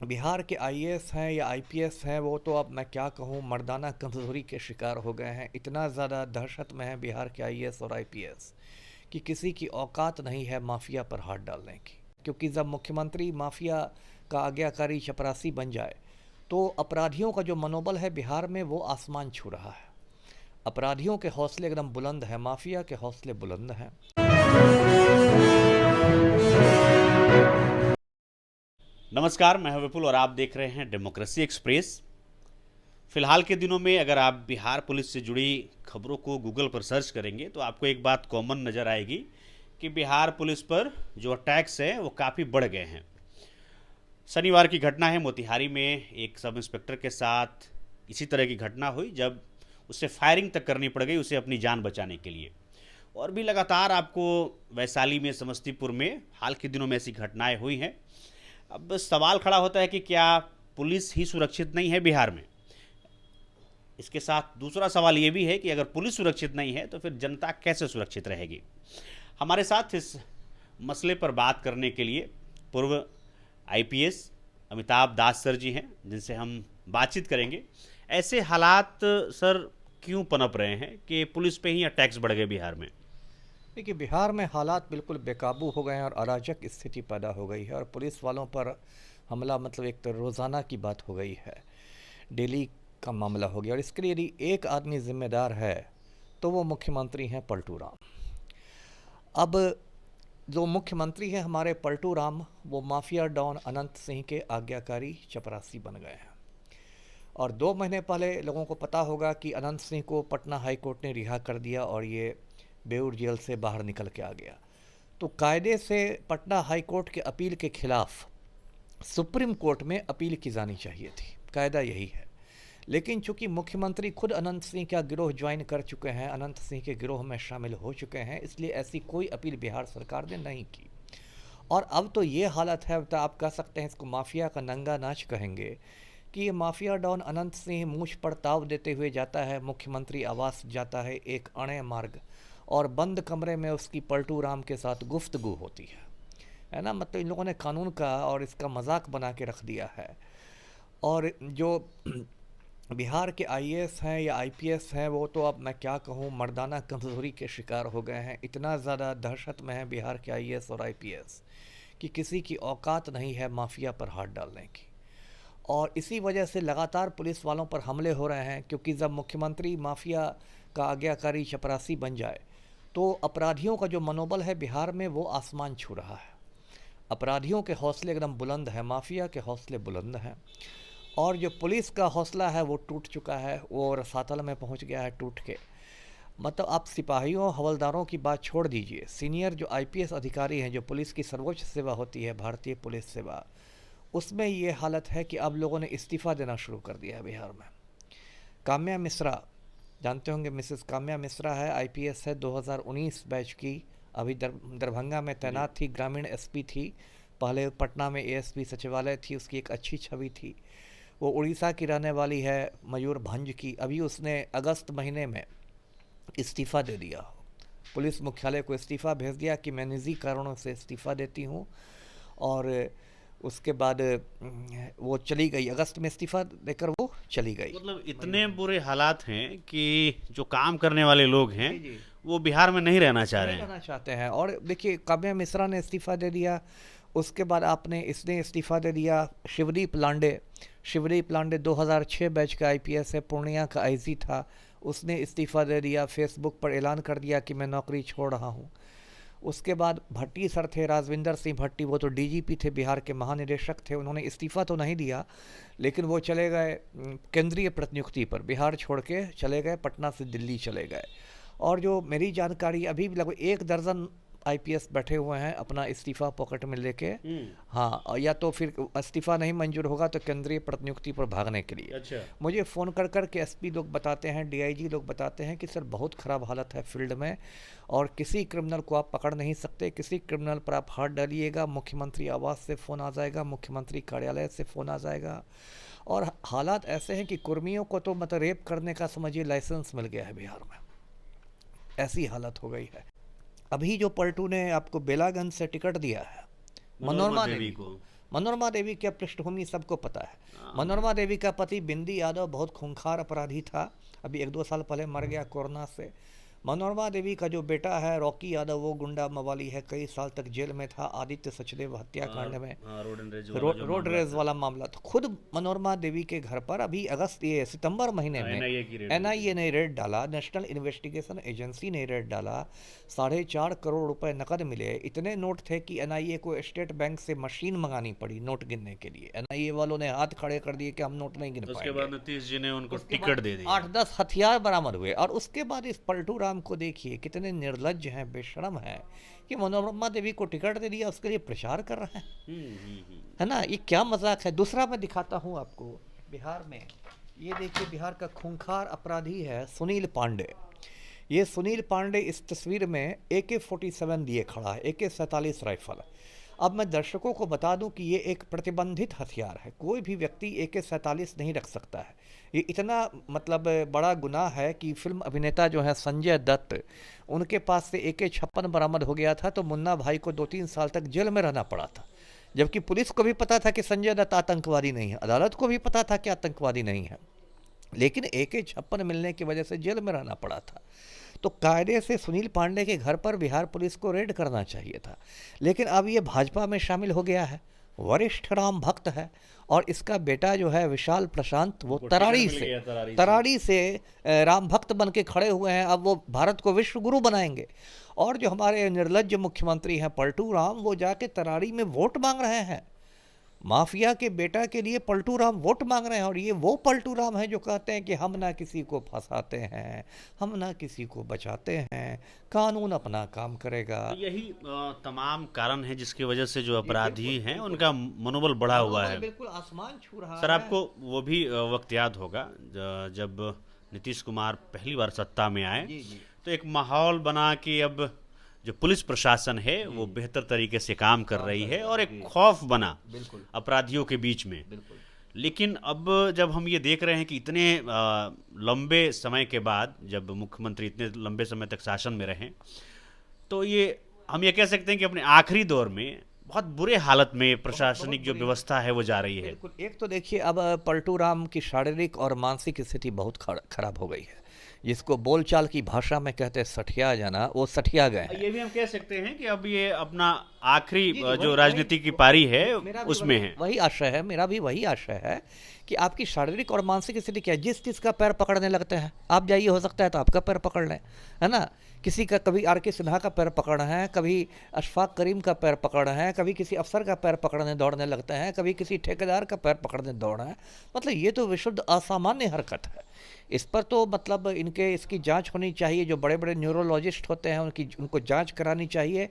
बिहार के आईएएस हैं या आईपीएस हैं, वो तो अब मैं क्या कहूँ, मर्दाना कमज़ोरी के शिकार हो गए हैं। इतना ज़्यादा दहशत में है बिहार के आईएएस और आईपीएस कि किसी की औकात नहीं है माफिया पर हाथ डालने की। क्योंकि जब मुख्यमंत्री माफिया का आज्ञाकारी चपरासी बन जाए तो अपराधियों का जो मनोबल है बिहार में वो आसमान छू रहा है। अपराधियों के हौसले एकदम बुलंद हैं, माफिया के हौसले बुलंद हैं। नमस्कार, मैं हूं विपुल और आप देख रहे हैं डेमोक्रेसी एक्सप्रेस। फिलहाल के दिनों में अगर आप बिहार पुलिस से जुड़ी खबरों को गूगल पर सर्च करेंगे तो आपको एक बात कॉमन नज़र आएगी कि बिहार पुलिस पर जो अटैक्स हैं वो काफ़ी बढ़ गए हैं। शनिवार की घटना है, मोतिहारी में एक सब इंस्पेक्टर के साथ इसी तरह की घटना हुई जब उसे फायरिंग तक करनी पड़ गई उसे अपनी जान बचाने के लिए। और भी लगातार आपको वैशाली में, समस्तीपुर में हाल के दिनों में ऐसी घटनाएं हुई हैं। अब सवाल खड़ा होता है कि क्या पुलिस ही सुरक्षित नहीं है बिहार में। इसके साथ दूसरा सवाल ये भी है कि अगर पुलिस सुरक्षित नहीं है तो फिर जनता कैसे सुरक्षित रहेगी। हमारे साथ इस मसले पर बात करने के लिए पूर्व आईपीएस अमिताभ दास सर जी हैं, जिनसे हम बातचीत करेंगे। ऐसे हालात सर क्यों पनप रहे हैं कि पुलिस पे ही अटैक्स बढ़ गए बिहार में? देखिए, बिहार में हालात बिल्कुल बेकाबू हो गए हैं और अराजक स्थिति पैदा हो गई है और पुलिस वालों पर हमला मतलब एक तो रोज़ाना की बात हो गई है, डेली का मामला हो गया। और इसके लिए यदि एक आदमी जिम्मेदार है तो वो मुख्यमंत्री हैं पलटू राम। अब जो मुख्यमंत्री हैं हमारे पलटू राम, वो माफिया डॉन अनंत सिंह के आज्ञाकारी चपरासी बन गए हैं। और 2 महीने पहले लोगों को पता होगा कि अनंत सिंह को पटना हाई कोर्ट ने रिहा कर दिया और ये बेऊर जेल से बाहर निकल के आ गया। तो कायदे से पटना हाई कोर्ट के अपील के खिलाफ सुप्रीम कोर्ट में अपील की जानी चाहिए थी, कायदा यही है। लेकिन चूंकि मुख्यमंत्री खुद अनंत सिंह का गिरोह ज्वाइन कर चुके हैं, अनंत सिंह के गिरोह में शामिल हो चुके हैं, इसलिए ऐसी कोई अपील बिहार सरकार ने नहीं की। और अब तो ये हालत है, तो आप कह सकते हैं इसको माफिया का नंगा नाच कहेंगे, कि ये माफिया डॉन अनंत सिंह मूछ पर ताव देते हुए जाता है मुख्यमंत्री आवास, जाता है एक अणे मार्ग, और बंद कमरे में उसकी पलटू राम के साथ गुफ्तगू होती है ना। मतलब इन लोगों ने कानून का और इसका मजाक बना के रख दिया है। और जो बिहार के आईएएस हैं या आईपीएस हैं, वो तो अब मैं क्या कहूँ, मर्दाना कमज़ोरी के शिकार हो गए हैं। इतना ज़्यादा दहशत में है बिहार के आईएएस और आईपीएस कि किसी की औकात नहीं है माफिया पर हाथ डालने की। और इसी वजह से लगातार पुलिस वालों पर हमले हो रहे हैं, क्योंकि जब मुख्यमंत्री माफिया का आज्ञाकारी चपरासी बन जाए तो अपराधियों का जो मनोबल है बिहार में वो आसमान छू रहा है। अपराधियों के हौसले एकदम बुलंद हैं, माफिया के हौसले बुलंद हैं। और जो पुलिस का हौसला है वो टूट चुका है, वो रसातल में पहुंच गया है टूट के। मतलब आप सिपाहियों हवलदारों की बात छोड़ दीजिए, सीनियर जो आईपीएस अधिकारी हैं, जो पुलिस की सर्वोच्च सेवा होती है भारतीय पुलिस सेवा, उसमें ये हालत है कि अब लोगों ने इस्तीफ़ा देना शुरू कर दिया है बिहार में। काम्या मिश्रा, जानते होंगे, मिसेस काम्या मिश्रा है, आईपीएस है, 2019 बैच की, अभी दरभंगा में तैनात थी, ग्रामीण एसपी थी। पहले पटना में एएसपी सचिवालय थी, उसकी एक अच्छी छवि थी। वो उड़ीसा की रहने वाली है, मयूरभंज की। अभी उसने अगस्त महीने में इस्तीफ़ा दे दिया, पुलिस मुख्यालय को इस्तीफ़ा भेज दिया कि मैं निजी कारणों से इस्तीफ़ा देती हूँ। और उसके बाद वो चली गई, अगस्त में इस्तीफ़ा देकर वो चली गई। मतलब इतने बुरे हालात हैं कि जो काम करने वाले लोग हैं जी जी, वो बिहार में नहीं रहना चाह रहे नहीं हैं। रहना चाहते हैं। और देखिए, काव्या मिश्रा ने इस्तीफ़ा दे दिया, उसके बाद आपने इसने इस्तीफ़ा दे दिया। शिवदीप लांडे 2006 बैच का आईपीएस है, पूर्णिया का आईजी था, उसने इस्तीफ़ा दे दिया, फेसबुक पर ऐलान कर दिया कि मैं नौकरी छोड़ रहा हूँ। उसके बाद भट्टी सर थे, राजविंदर सिंह भट्टी, वो तो डीजीपी थे, बिहार के महानिदेशक थे, उन्होंने इस्तीफ़ा तो नहीं दिया, लेकिन वो चले गए केंद्रीय प्रतिनियुक्ति पर, बिहार छोड़ के चले गए, पटना से दिल्ली चले गए। और जो मेरी जानकारी, अभी भी लगभग 1 दर्जन आईपीएस बैठे हुए हैं अपना इस्तीफ़ा पॉकेट में लेके। हाँ, और या तो फिर इस्तीफ़ा नहीं मंजूर होगा तो केंद्रीय प्रतिनियुक्ति पर भागने के लिए अच्छा। मुझे फ़ोन कर के एसपी लोग बताते हैं, डीआईजी लोग बताते हैं कि सर बहुत ख़राब हालत है फील्ड में, और किसी क्रिमिनल को आप पकड़ नहीं सकते, किसी क्रिमिनल पर आप हाथ डालिएगा मुख्यमंत्री आवास से फ़ोन आ जाएगा, मुख्यमंत्री कार्यालय से फ़ोन आ जाएगा। और हालात ऐसे हैं कि कुर्मियों को तो मतलब रेप करने का समझिए लाइसेंस मिल गया है बिहार में, ऐसी हालत हो गई है। अभी जो पलटू ने आपको बेलागंज से टिकट दिया है, मनोरमा मनोरमा देवी देवी को। को, मनोरमा देवी की पृष्ठभूमि सबको पता है। मनोरमा देवी का पति बिंदी यादव बहुत खूंखार अपराधी था, अभी 1-2 साल पहले मर गया कोरोना से। मनोरमा देवी का जो बेटा है रॉकी यादव, वो गुंडा मवाली है, कई साल तक जेल में था आदित्य सचदेव हत्याकांड में, रोड रेज वाला मामला। तो खुद मनोरमा देवी के घर पर अभी सितंबर महीने में एनआईए ने रेड डाला, नेशनल इन्वेस्टिगेशन एजेंसी ने रेड डाला। 4.5 करोड़ रुपए नकद मिले। इतने नोट थे कि एनआईए को स्टेट बैंक से मशीन मंगानी पड़ी नोट गिनने के लिए। एनआईए वालों ने हाथ खड़े कर दिए कि हम नोट नहीं गिन पाएंगे। उसके बाद नीतीश जी ने उनको टिकट दे दिया। 8-10 हथियार बरामद हुए। और उसके बाद इस पलटू राम को देखिए कितने निर्लज्ज हैं, बेशरम हैं कि मनोरमा देवी को टिकट दे दिया, उसके लिए प्रचार कर रहे हैं, है ना। ये क्या मजाक है। दूसरा मैं दिखाता हूँ आपको बिहार में, ये देखिए बिहार का खूंखार अपराधी है सुनील पांडे। ये सुनील पांडे इस तस्वीर में AK-47 लिए खड़ा है, AK-47 राइफल। अब मैं दर्शकों को बता दूं कि ये एक प्रतिबंधित हथियार है, कोई भी व्यक्ति AK-47 नहीं रख सकता है। ये इतना मतलब बड़ा गुनाह है कि फिल्म अभिनेता जो है संजय दत्त, उनके पास से AK-56 बरामद हो गया था तो मुन्ना भाई को 2-3 साल तक जेल में रहना पड़ा था। जबकि पुलिस को भी पता था कि संजय दत्त आतंकवादी नहीं है, अदालत को भी पता था कि आतंकवादी नहीं है, लेकिन AK-56 मिलने की वजह से जेल में रहना पड़ा था। तो कायदे से सुनील पांडे के घर पर बिहार पुलिस को रेड करना चाहिए था, लेकिन अब ये भाजपा में शामिल हो गया है, वरिष्ठ राम भक्त है। और इसका बेटा जो है विशाल प्रशांत, वो तराड़ी से राम भक्त बन के खड़े हुए हैं। अब वो भारत को विश्व गुरु बनाएंगे। और जो हमारे निर्लज्ज मुख्यमंत्री हैं पलटू राम, वो जाके तराड़ी में वोट मांग रहे हैं। माफिया के बेटा के लिए पलटू राम वोट मांग रहे हैं। और ये वो पलटू राम है जो कहते हैं कि हम ना किसी को फंसाते हैं, हम ना किसी को बचाते हैं, कानून अपना काम करेगा। तो यही तमाम कारण है जिसकी वजह से जो अपराधी हैं उनका मनोबल बढ़ा हुआ है, बिल्कुल आसमान छू रहा है। सर आपको वो भी वक्त याद होगा जब नीतीश कुमार पहली बार सत्ता में आए, तो एक माहौल बना कि अब जो पुलिस प्रशासन है वो बेहतर तरीके से काम कर रही है और एक खौफ बना अपराधियों के बीच में। लेकिन अब जब हम ये देख रहे हैं कि इतने लंबे समय के बाद, जब मुख्यमंत्री इतने लंबे समय तक शासन में रहे, तो ये हम ये कह सकते हैं कि अपने आखिरी दौर में बहुत बुरे हालत में प्रशासनिक जो व्यवस्था है वो जा रही है। एक तो देखिए अब पलटू राम की शारीरिक और मानसिक स्थिति बहुत खराब हो गई है, जिसको बोलचाल की भाषा में कहते हैं सठिया जाना, वो सठिया गए हैं। ये भी हम कह सकते हैं कि अब ये अपना आखिरी जो राजनीति की पारी है उसमें है। वही आशय है, मेरा भी वही आशय है कि आपकी शारीरिक और मानसिक स्थिति क्या है। जिस चीज़ का पैर पकड़ने लगते हैं आप जाइए, हो सकता है तो आपका पैर पकड़ लें, है ना। किसी का कभी RK सिन्हा का पैर पकड़ना है, कभी अशफाक करीम का पैर पकड़ना है, कभी किसी अफसर का पैर पकड़ने दौड़ने लगते हैं, कभी किसी ठेकेदार का पैर पकड़ने दौड़ना है। मतलब ये तो विशुद्ध असामान्य हरकत है। इस पर तो मतलब इसकी जांच होनी चाहिए। जो बड़े बड़े न्यूरोलॉजिस्ट होते हैं उनको जांच करानी चाहिए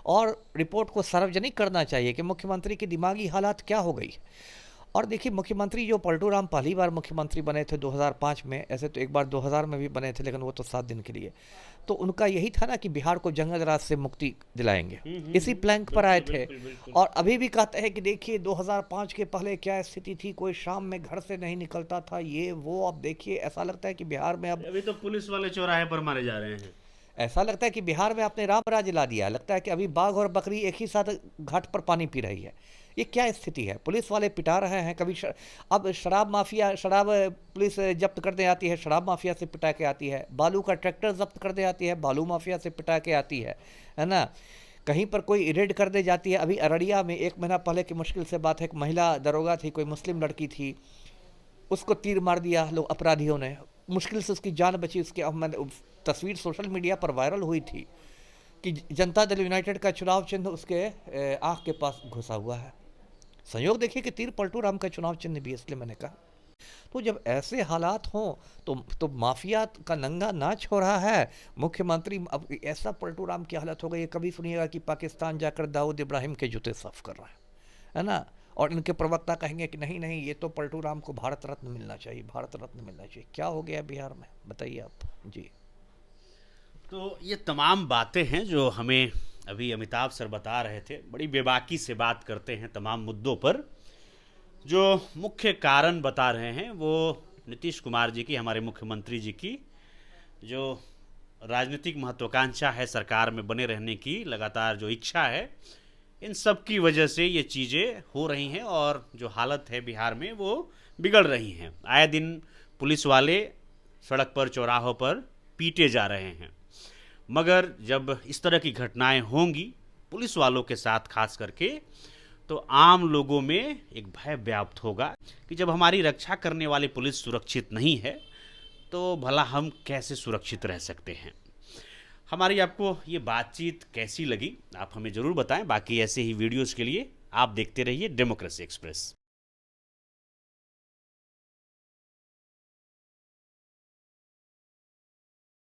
और रिपोर्ट को सार्वजनिक करना चाहिए कि मुख्यमंत्री की दिमागी हालात क्या हो गई। और देखिए मुख्यमंत्री जो पलटू राम पहली बार मुख्यमंत्री बने थे 2005 में, ऐसे तो एक बार 2000 में भी बने थे, लेकिन वो तो 7 दिन के लिए। तो उनका यही था ना कि बिहार को जंगल राज से मुक्ति दिलाएंगे, इसी प्लैंक पर आए थे। और अभी भी कहते हैं कि देखिए 2005 के पहले क्या स्थिति थी, कोई शाम में घर से नहीं निकलता था, ये वो। अब देखिए ऐसा लगता है कि बिहार में अब अभी तो पुलिस वाले चौराहे पर मारे जा रहे हैं। ऐसा लगता है कि बिहार में आपने राम राज ला दिया। लगता है कि अभी बाघ और बकरी एक ही साथ घाट पर पानी पी रही है। ये क्या स्थिति है। पुलिस वाले पिटा रहे हैं, कभी अब शराब माफिया, शराब पुलिस जब्त करने आती है, शराब माफिया से पिटा के आती है। बालू का ट्रैक्टर जब्त करने आती है, बालू माफिया से पिटा के आती है ना। कहीं पर कोई रेड कर दे जाती है। अभी अररिया में 1 महीना पहले की मुश्किल से बात है, एक महिला दरोगा थी, कोई मुस्लिम लड़की थी, उसको तीर मार दिया लोग अपराधियों ने, मुश्किल से उसकी जान बची। उसकी तस्वीर सोशल मीडिया पर वायरल हुई थी कि जनता दल यूनाइटेड का चुनाव चिन्ह उसके आँख के पास घुसा हुआ है। संयोग देखिए कि तीर पलटू राम का चुनाव चिन्ह भी, इसलिए मैंने कहा। तो जब ऐसे हालात हों तो माफिया का नंगा नाच हो रहा है। मुख्यमंत्री अब ऐसा पलटू राम की हालत हो गई है, कभी सुनिएगा कि पाकिस्तान जाकर दाऊद इब्राहिम के जूते साफ कर रहा है ना। और इनके प्रवक्ता कहेंगे कि नहीं नहीं, ये तो पलटू राम को भारत रत्न मिलना चाहिए, भारत रत्न मिलना चाहिए। क्या हो गया बिहार में, बताइए आप जी। तो ये तमाम बातें हैं जो हमें अभी अमिताभ सर बता रहे थे। बड़ी बेबाकी से बात करते हैं तमाम मुद्दों पर। जो मुख्य कारण बता रहे हैं वो नीतीश कुमार जी की, हमारे मुख्यमंत्री जी की जो राजनीतिक महत्वाकांक्षा है, सरकार में बने रहने की लगातार जो इच्छा है, इन सब की वजह से ये चीज़ें हो रही हैं और जो हालत है बिहार में वो बिगड़ रही हैं। आए दिन पुलिस वाले सड़क पर चौराहों पर पीटे जा रहे हैं, मगर जब इस तरह की घटनाएं होंगी पुलिस वालों के साथ खास करके, तो आम लोगों में एक भय व्याप्त होगा कि जब हमारी रक्षा करने वाली पुलिस सुरक्षित नहीं है तो भला हम कैसे सुरक्षित रह सकते हैं। हमारी आपको ये बातचीत कैसी लगी आप हमें ज़रूर बताएं। बाकी ऐसे ही वीडियोस के लिए आप देखते रहिए डेमोक्रेसी एक्सप्रेस।